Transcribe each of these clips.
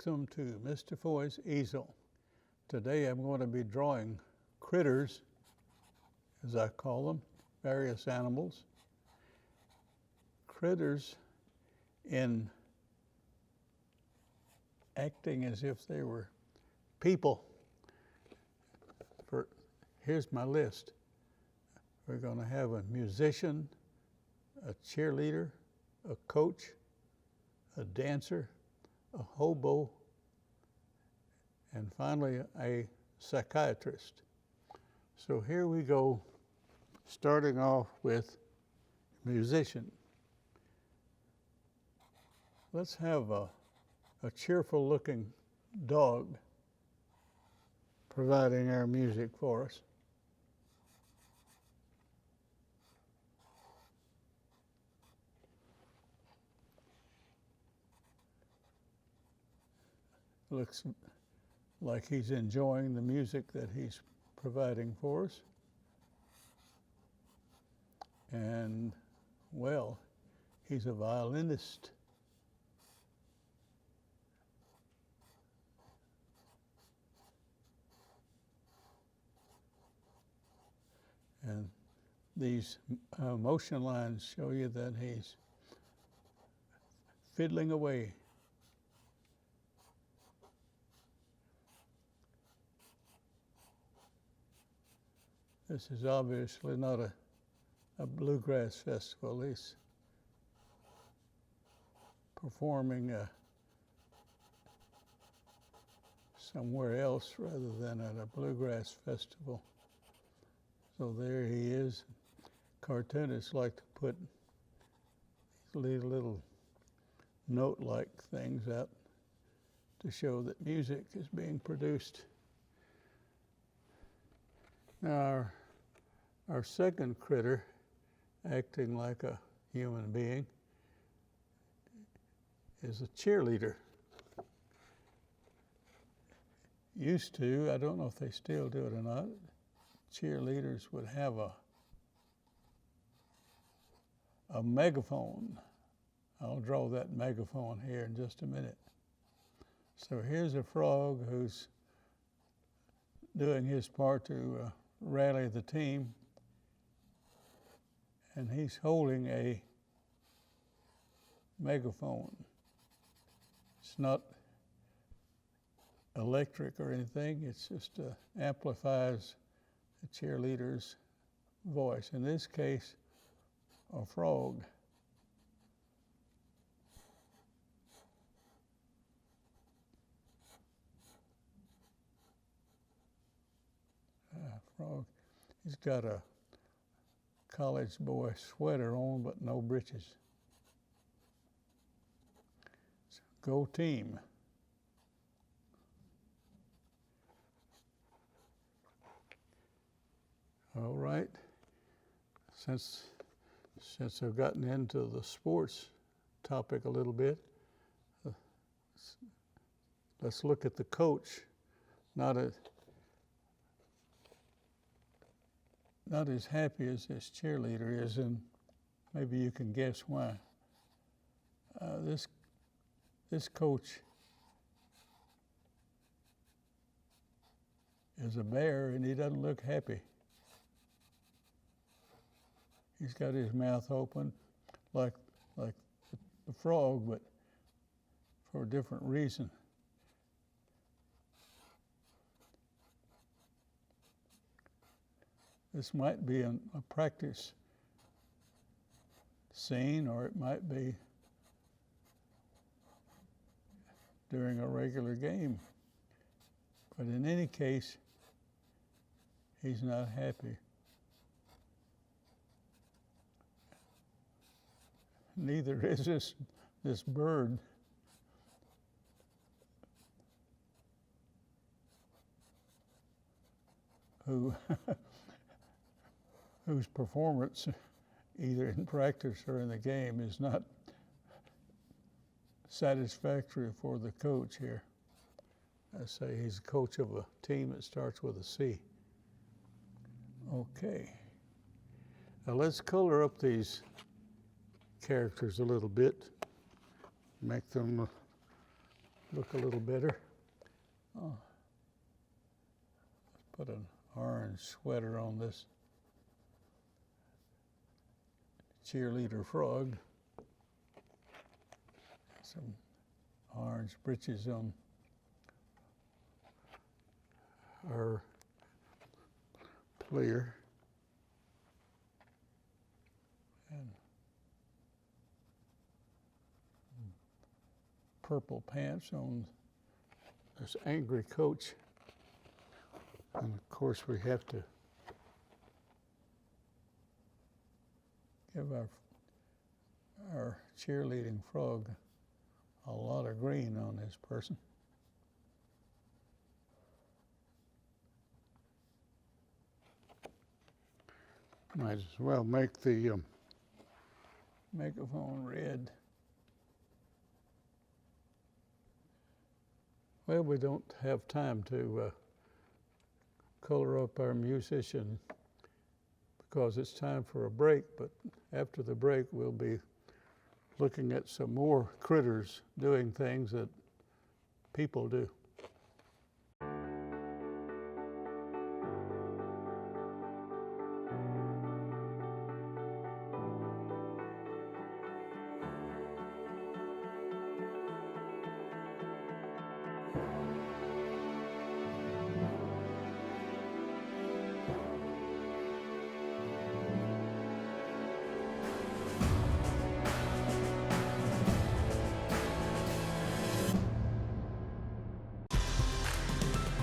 Welcome to Mr. Foy's Easel. Today I'm going to be drawing critters, as I call them, various animals. Critters in acting as if they were people. Here's my list. We're going to have a musician, a cheerleader, a coach, a dancer, a hobo, and finally a psychiatrist. So here we go, starting off with musician. Let's have a cheerful looking dog providing our music for us. Looks like he's enjoying the music that he's providing for us. And, well, he's a violinist. And these motion lines show you that he's fiddling away. This is obviously not a bluegrass festival. He's performing somewhere else rather than at a bluegrass festival. So there he is. Cartoonists like to put these little note-like things out to show that music is being produced. Now our second critter, acting like a human being, is a cheerleader. Used to, I don't know if they still do it or not, cheerleaders would have a megaphone. I'll draw that megaphone here in just a minute. So here's a frog who's doing his part to rally the team, and he's holding a megaphone. It's not electric or anything, it's just amplifies the cheerleader's voice. In this case, a frog. Frog. He's got a college boy sweater on, but no breeches. So, go team. All right. Since I've gotten into the sports topic a little bit, let's look at the coach. Not as happy as this cheerleader is, and maybe you can guess why. This coach is a bear, and he doesn't look happy. He's got his mouth open like the frog, but for a different reason. This might be a practice scene, or it might be during a regular game. But in any case, he's not happy. Neither is this bird. Whose performance, either in practice or in the game, is not satisfactory for the coach here. I say he's a coach of a team that starts with a C. Okay. Now let's color up these characters a little bit, make them look a little better. Let's put an orange sweater on this cheerleader frog. Some orange breeches on our player. And purple pants on this angry coach. And of course we have to give our cheerleading frog a lot of green on his person. Might as well make the megaphone red. Well, we don't have time to color up our musician because it's time for a break, but after the break we'll be looking at some more critters doing things that people do.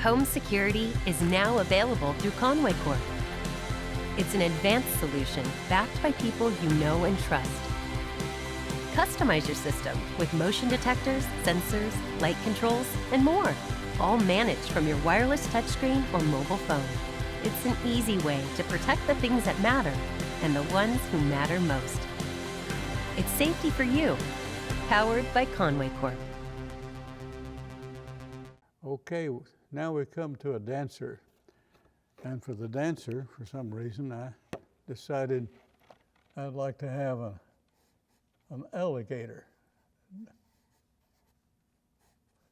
Home security is now available through Conway Corp. It's an advanced solution backed by people you know and trust. Customize your system with motion detectors, sensors, light controls, and more, all managed from your wireless touchscreen or mobile phone. It's an easy way to protect the things that matter and the ones who matter most. It's safety for you, powered by Conway Corp. Okay, now we come to a dancer. And for the dancer, for some reason, I decided I'd like to have an alligator.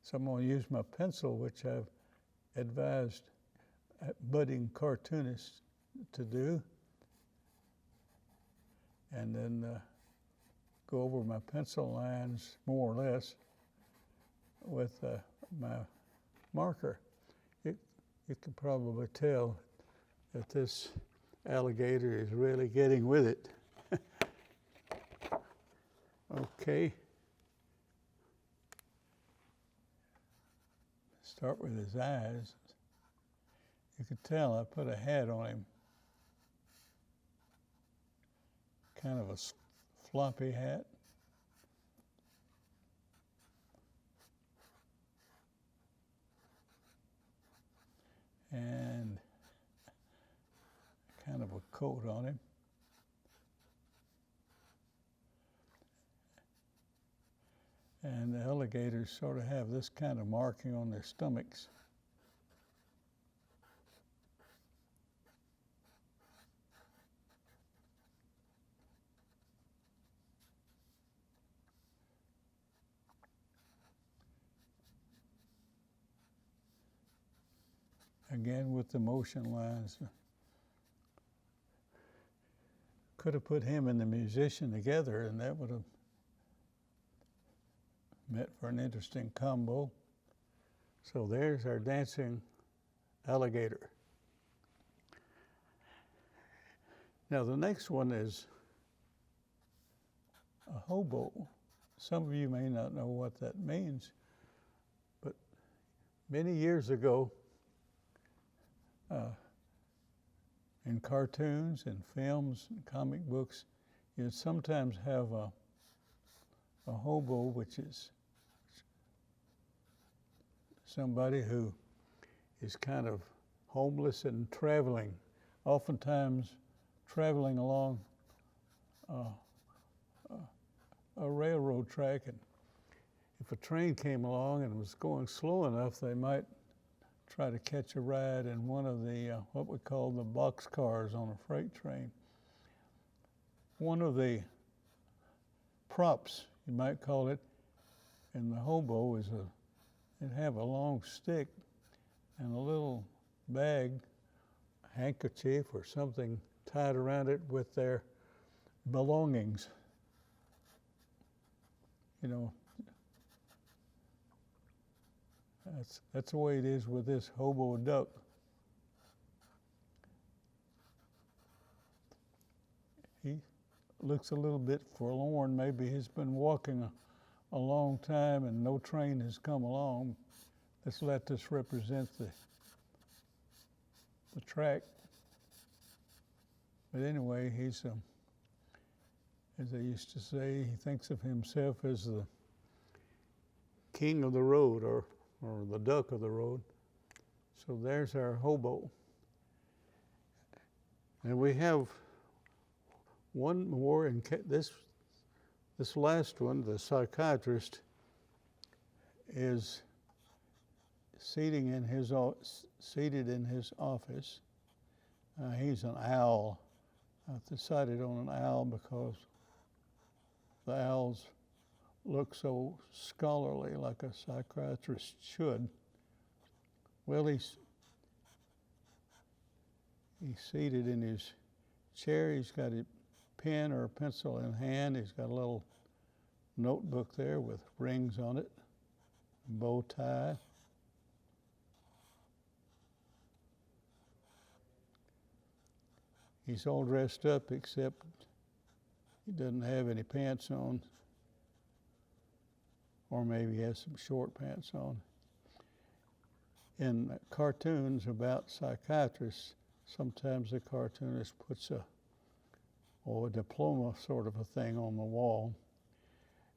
So I'm going to use my pencil, which I've advised budding cartoonists to do, and then go over my pencil lines more or less with my marker. You can probably tell that this alligator is really getting with it. Okay. Start with his eyes. You could tell I put a hat on him. Kind of a floppy hat. And kind of a coat on him. And the alligators sort of have this kind of marking on their stomachs. Again with the motion lines. Could have put him and the musician together and that would have made for an interesting combo. So there's our dancing alligator. Now the next one is a hobo. Some of you may not know what that means, but many years ago, in cartoons and films and comic books, you'd sometimes have a hobo, which is somebody who is kind of homeless and traveling, oftentimes traveling along a railroad track. And if a train came along and was going slow enough, they might try to catch a ride in one of the, what we call the box cars on a freight train. One of the props, you might call it, in the hobo is They'd have a long stick and a little bag, handkerchief or something tied around it with their belongings. You know, that's the way it is with this hobo duck. He looks a little bit forlorn. Maybe he's been walking a long time and no train has come along. Let's let this represent the track. But anyway, he's, as they used to say, he thinks of himself as the king of the road or the duck of the road. So there's our hobo. And we have one more, in this last one, the psychiatrist, is seated in his office. He's an owl. I've decided on an owl because the owls look so scholarly, like a psychiatrist should. Well, he's seated in his chair. He's got a pen or a pencil in hand. He's got a little notebook there with rings on it, bow tie. He's all dressed up except he doesn't have any pants on, or maybe he has some short pants on. In cartoons about psychiatrists, sometimes the cartoonist puts a diploma sort of a thing on the wall.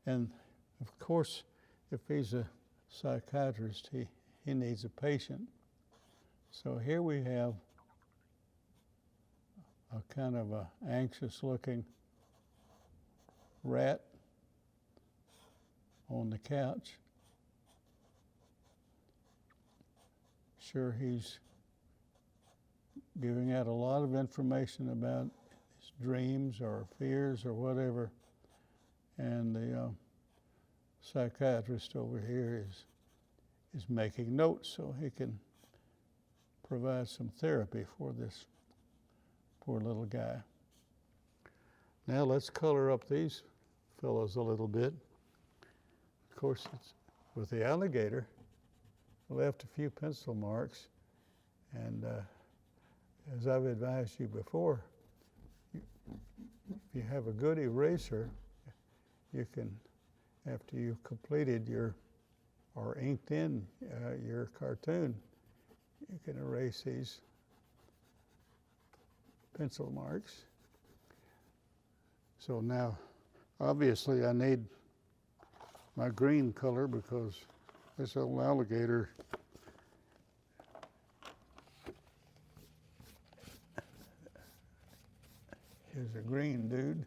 And of course, if he's a psychiatrist, he needs a patient. So here we have a kind of a anxious looking rat on the couch. Sure, he's giving out a lot of information about his dreams or fears or whatever. And the psychiatrist over here is making notes so he can provide some therapy for this poor little guy. Now let's color up these fellows a little bit. Of course, it's with the alligator. I left a few pencil marks, and as I've advised you before, if you have a good eraser, you can, after you've completed or inked in your cartoon, you can erase these pencil marks. So now, obviously I need my green color because this old alligator is a green dude.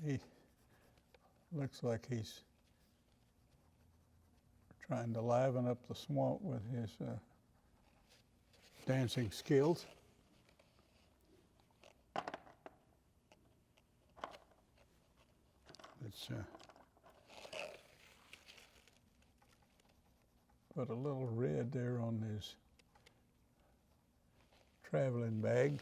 He looks like he's trying to liven up the swamp with his dancing skills. Let's put a little red there on his traveling bag.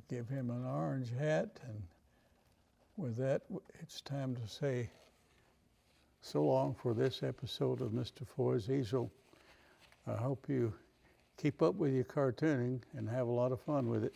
Give him an orange hat, and with that, it's time to say so long for this episode of Mr. Foy's Easel. I hope you keep up with your cartooning and have a lot of fun with it.